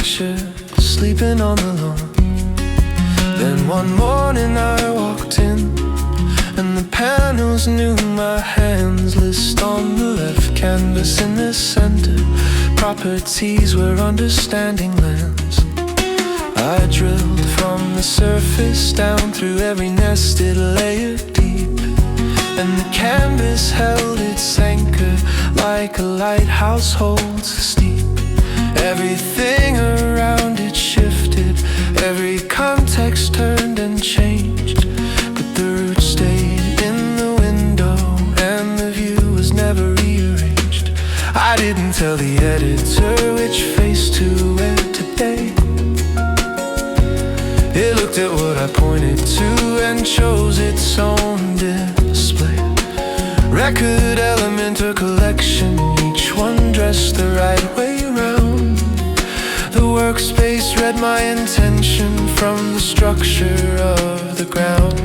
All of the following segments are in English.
picture, sleeping on the lawn. Then one morning I walked in, and the panels knew my hands. List on the left, canvas in the center, properties where understanding lands. I drilled from the surface down through every nested layer deep, and the canvas held its anchor like a lighthouse holds a steep. Everything around it shifted, every context turned and changed, but the roots stayed in the window and the view was never rearranged. I didn't tell the editor which face to wear today. It looked at what I pointed to and chose its own display. Record, element, or collection, each one dressed the right way round. The workspace read my intention from the structure of the ground.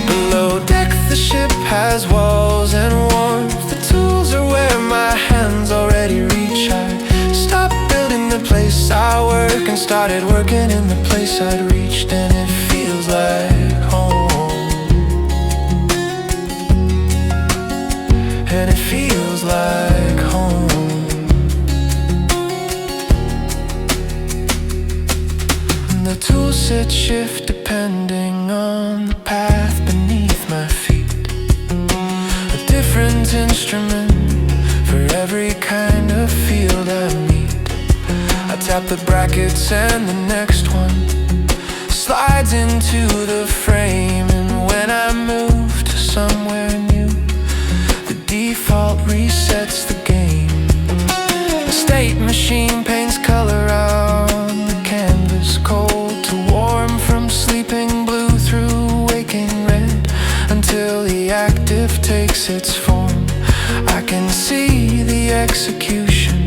Below deck the ship has walls and warmth. The tools are where my hands already reach. I stopped building the place I work and started working in the place I'd reached, and it feels like home. And it feels like home. The tools set shift depending on the path beneath my feet. A different instrument for every kind of field I meet. I tap the brackets and the next one slides into the frame, and when I move to somewhere new, the default resets the game. The state machine paints color on the canvas, cold to warm, from sleeping blue through waking red, until the active takes its form. I can see the execution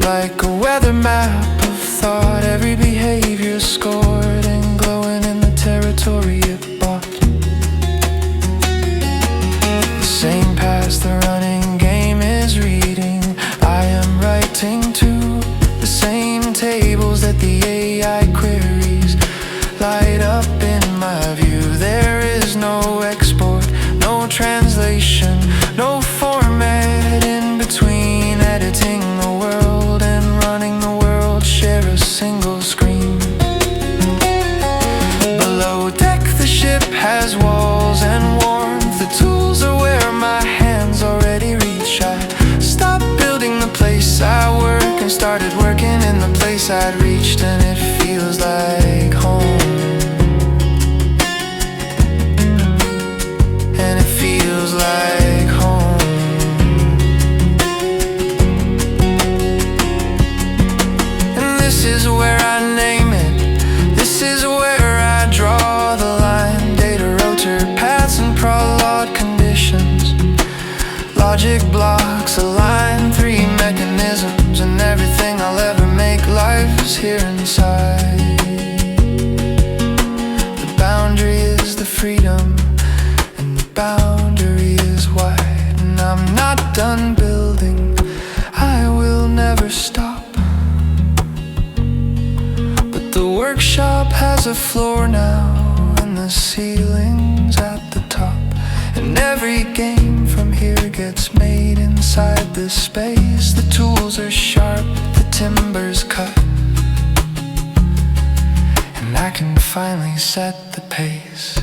like a weather map of thought, every behavior scored and glowing in the territory it bought. The same path the running game is reading, I am writing to the same tables that the AI queries light up in my view. There is no export, no translation, no format in between. Editing the world and running the world share a single screen. Below deck the ship has walls and warmth. The tools are where my hands already reach. I stopped building the place I work and started working in the place I'd reached, and it feels like home. And it feels like home. And this is where I name it, this is where I draw the line. Data rotor paths and prologue conditions, logic blocks align, three mechanisms, and everything I'll ever make lives here inside. The boundary is the freedom, and the boundary is wide. And I'm not done building, I will never stop. But the workshop has a floor now, and the ceiling's at the top, and every game from here gets made inside this space. The tools are sharp, the timber's cut, and I can finally set the pace.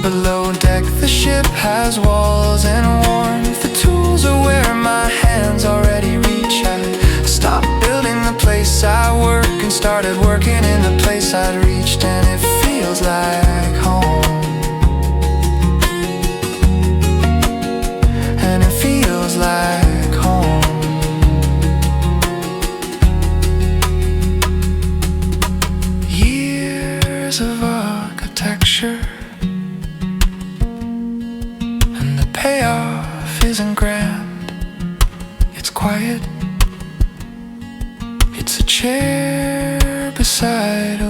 Below deck the ship has walls and warmth. The tools are where my hands already reach. I stopped building the place I work and started working in the place I'd reached, and it feels like home. And it feels like home. Years of architecture, and the payoff isn't grand. It's quiet, it's a chair beside